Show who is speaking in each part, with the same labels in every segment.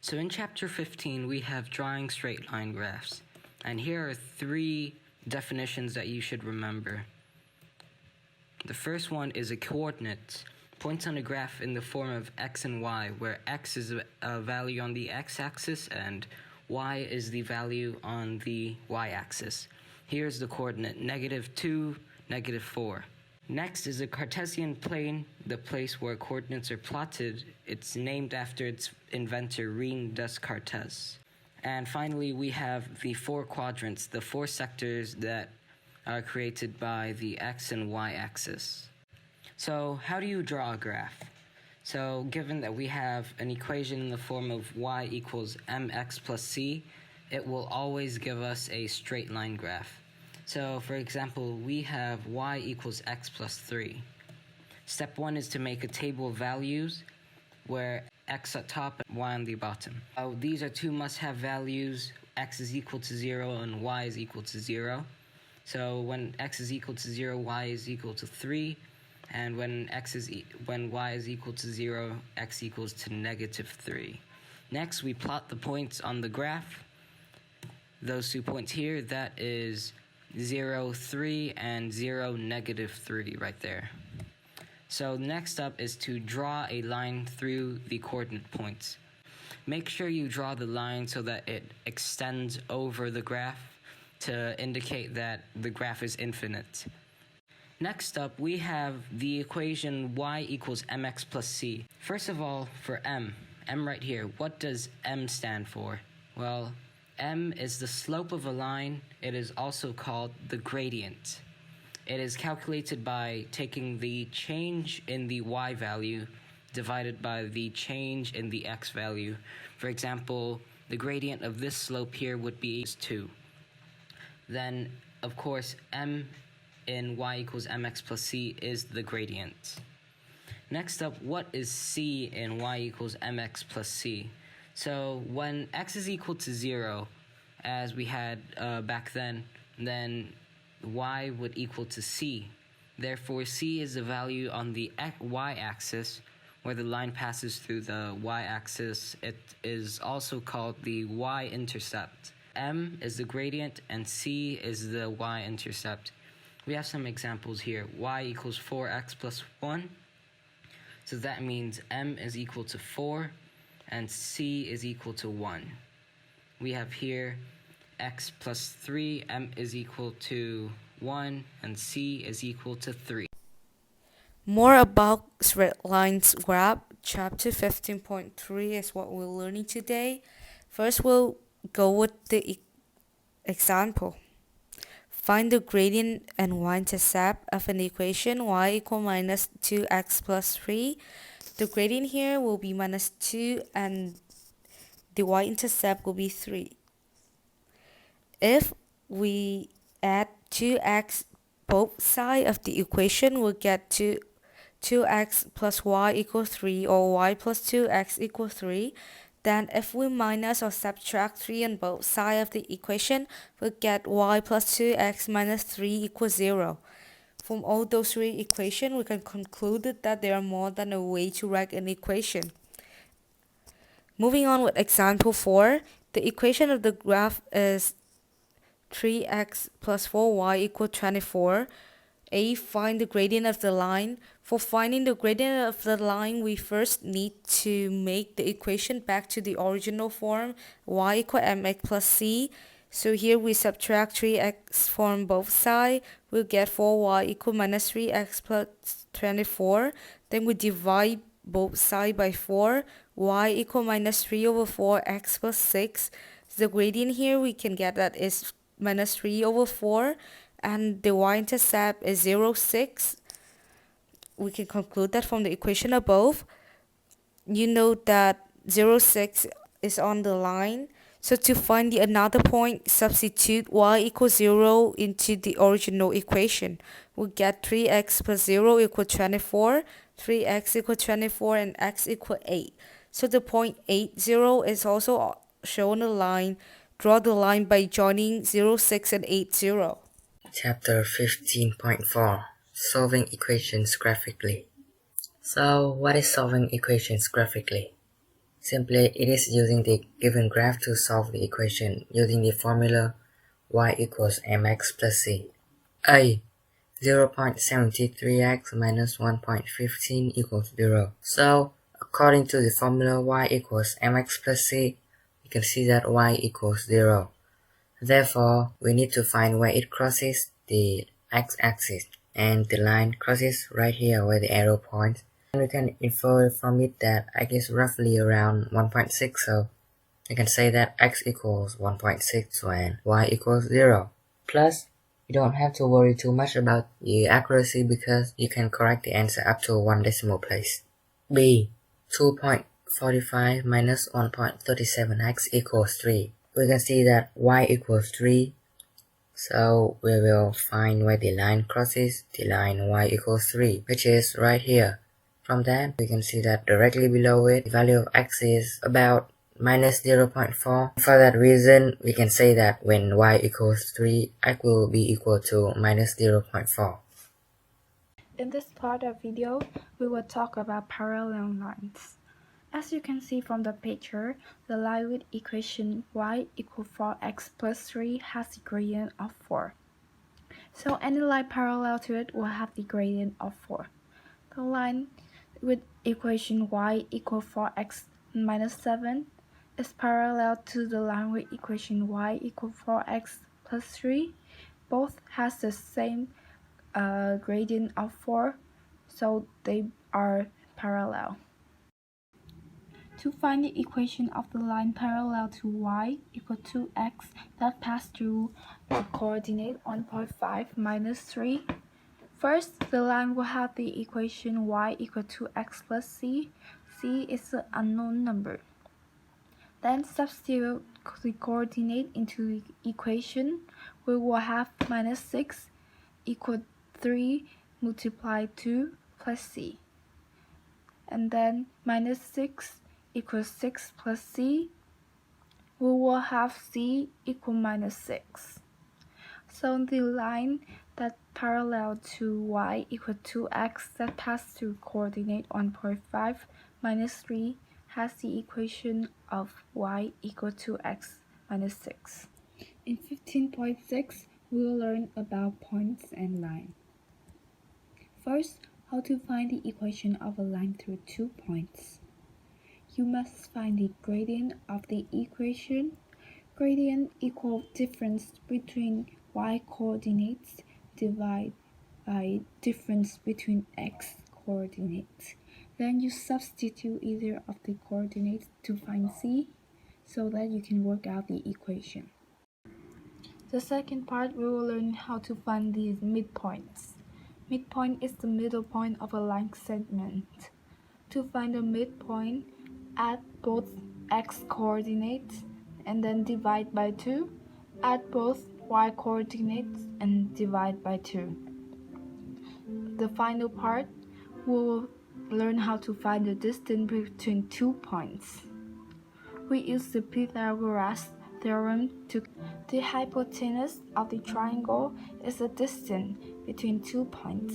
Speaker 1: So in chapter 15, we have drawing straight line graphs. And here are 3 definitions that you should remember. The first one is a coordinate. Points on a graph in the form of x and y, where x is a value on the x-axis and y is the value on the y-axis. Here's the coordinate, -2, -4. Next is a Cartesian plane, the place where coordinates are plotted. It's named after its inventor, René Descartes. And finally, we have the 4 quadrants, the 4 sectors that are created by the x and y axis. So how do you draw a graph? So given that we have an equation in the form of y equals mx plus c, it will always give us a straight line graph. So for example, we have y equals x plus 3. Step 1 is to make a table of values where x at top and y on the bottom. These are 2 must-have values. X is equal to 0 and y is equal to 0. So when x is equal to 0, y is equal to 3. And when y is equal to 0, x equals to -3. Next, we plot the points on the graph. Those 2 points here, that is 0, 3, and 0, -3 right there. So next up is to draw a line through the coordinate points. Make sure you draw the line so that it extends over the graph to indicate that the graph is infinite. Next up, we have the equation y equals mx plus c. First of all, for m right here, what does m stand for? Well, m is the slope of a line. It is also called the gradient. It is calculated by taking the change in the y value divided by the change in the x value. For example, the gradient of this slope here would be 2. Then, of course, m in y equals mx plus c is the gradient. Next up, what is c in y equals mx plus c? So when x is equal to 0, as we had back then y would equal to c. Therefore, c is the value on the y-axis, where the line passes through the y-axis. It is also called the y-intercept. M is the gradient and c is the y-intercept. We have some examples here. Y equals 4x plus 1. So that means m is equal to 4 and c is equal to 1. We have here x plus 3, m is equal to 1, and c is equal to 3.
Speaker 2: More about straight lines graph, chapter 15.3 is what we're learning today. First, we'll go with the example. Find the gradient and y-intercept of an equation y equal minus 2x plus 3. The gradient here will be minus 2 and the y-intercept will be 3. If we add 2x both sides of the equation, we'll get 2x plus y equals 3 or y plus 2x equals 3. Then if we minus or subtract 3 on both sides of the equation, we'll get y plus 2x minus 3 equals 0. From all those 3 equations, we can conclude that there are more than a way to write an equation. Moving on with example 4, the equation of the graph is 3x plus 4y equals 24. A. Find the gradient of the line. For finding the gradient of the line, we first need to make the equation back to the original form, y equals mx plus c. So here we subtract 3x from both sides. We'll get 4y equals minus 3x plus 24. Then we divide both sides by 4. Y equals minus 3 over 4 x plus 6. So the gradient here we can get that is minus 3 over 4. And the y-intercept is 0, 6. We can conclude that from the equation above. You know that 0, 6 is on the line. So to find the another point, substitute y equals 0 into the original equation. We'll get 3x plus 0 equals 24, 3x equals 24, and x equals 8. So the point 8, 0 is also shown on the line. Draw the line by joining 0, 6, and 8, 0.
Speaker 3: Chapter 15.4 Solving Equations Graphically. So, what is solving equations graphically? Simply, it is using the given graph to solve the equation using the formula y equals mx plus c. A. 0.73x minus 1.15 equals 0. So, according to the formula y equals mx plus c, we can see that y equals 0. Therefore, we need to find where it crosses the x-axis, and the line crosses right here where the arrow points. And we can infer from it that x is roughly around 1.6, so we can say that x equals 1.6 when y equals 0. Plus, you don't have to worry too much about the accuracy because you can correct the answer up to 1 decimal place. B. 2.45 minus 1.37x equals 3. We can see that y equals 3, so we will find where the line crosses the line y equals 3, which is right here. From that, we can see that directly below it, the value of x is about minus 0.4. For that reason, we can say that when y equals 3, x will be equal to minus 0.4.
Speaker 4: In this part of video, we will talk about parallel lines. As you can see from the picture, the line with equation y equals 4x plus 3 has the gradient of 4. So any line parallel to it will have the gradient of 4. The line with equation y equals 4x minus 7 is parallel to the line with equation y equals 4x plus 3. Both has the same gradient of 4, so they are parallel. To find the equation of the line parallel to y equal to x that pass through the coordinate 1.5 minus 3, first the line will have the equation y equal to x plus c. C is an unknown number. Then substitute the coordinate into the equation. We will have minus 6 equal 3 multiplied 2 plus c. And then minus 6 equals 6 plus c. We will have c equal minus 6. So the line that parallel to y equal to x that pass through coordinate 1.5 minus 3 has the equation of y equal to x minus 6. In 15.6, we will learn about points and line. First, how to find the equation of a line through 2 points. You must find the gradient of the equation. Gradient equals difference between y coordinates divided by difference between x coordinates. Then you substitute either of the coordinates to find c, so that you can work out the equation. The second part, we will learn how to find these midpoints. Midpoint is the middle point of a line segment. To find the midpoint, add both x coordinates and then divide by 2. Add both y coordinates and divide by 2. The final part, we will learn how to find the distance between 2 points. We use the Pythagoras theorem to the hypotenuse of the triangle is the distance between 2 points.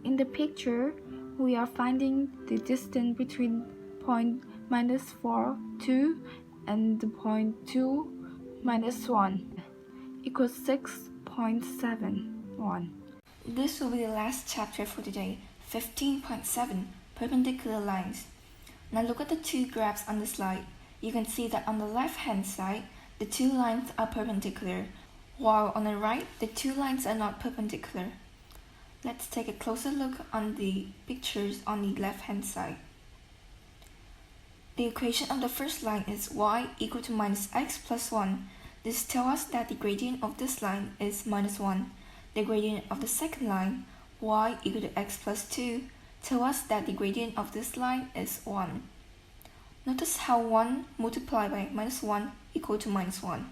Speaker 4: In the picture, we are finding the distance between point minus 4, 2 and the point 2 minus 1 equals 6.71.
Speaker 5: This will be the last chapter for today, 15.7, Perpendicular Lines. Now look at the two graphs on the slide. You can see that on the left-hand side, the two lines are perpendicular, while on the right, the two lines are not perpendicular. Let's take a closer look on the pictures on the left-hand side. The equation of the first line is y equal to minus x plus 1. This tells us that the gradient of this line is minus 1. The gradient of the second line, y equal to x plus 2, tells us that the gradient of this line is 1. Notice how 1 multiplied by minus 1 equal to minus 1.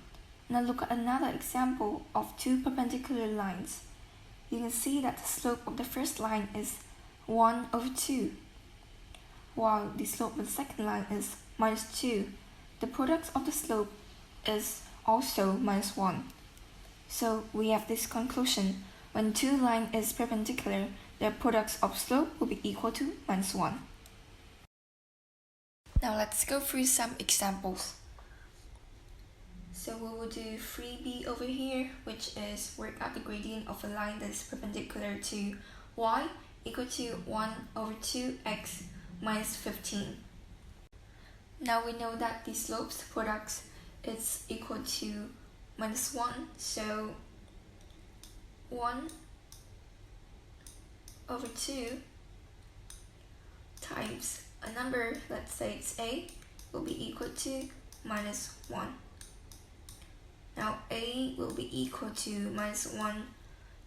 Speaker 5: Now look at another example of two perpendicular lines. You can see that the slope of the first line is 1 over 2, while the slope of the second line is minus 2. The product of the slope is also minus 1. So we have this conclusion: when two lines is perpendicular, their products of slope will be equal to minus 1. Now let's go through some examples. So we will do 3b over here, which is work out the gradient of a line that is perpendicular to y equal to 1 over 2x minus 15. Now we know that the slopes products is equal to minus 1, so 1 over 2 times a number, let's say it's a, will be equal to minus 1. Now a will be equal to minus 1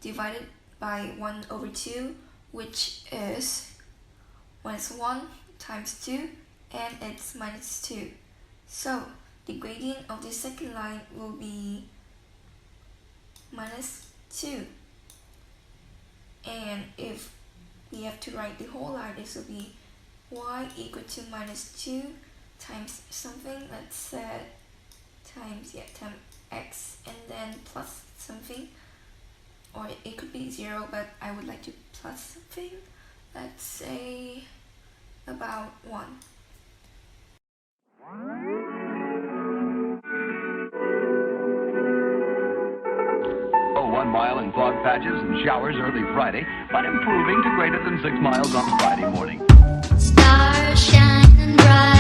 Speaker 5: divided by 1 over 2, which is minus 1 times 2, and it's minus 2. So the gradient of the second line will be minus 2. And if we have to write the whole line, this will be y equal to minus 2 times something, let's say times x, and then plus something, or it could be 0, but I would like to plus something, let's say about 1.
Speaker 6: Oh, 1 mile in fog patches and showers early Friday, but improving to greater than 6 miles on Friday morning.
Speaker 7: Stars shining bright.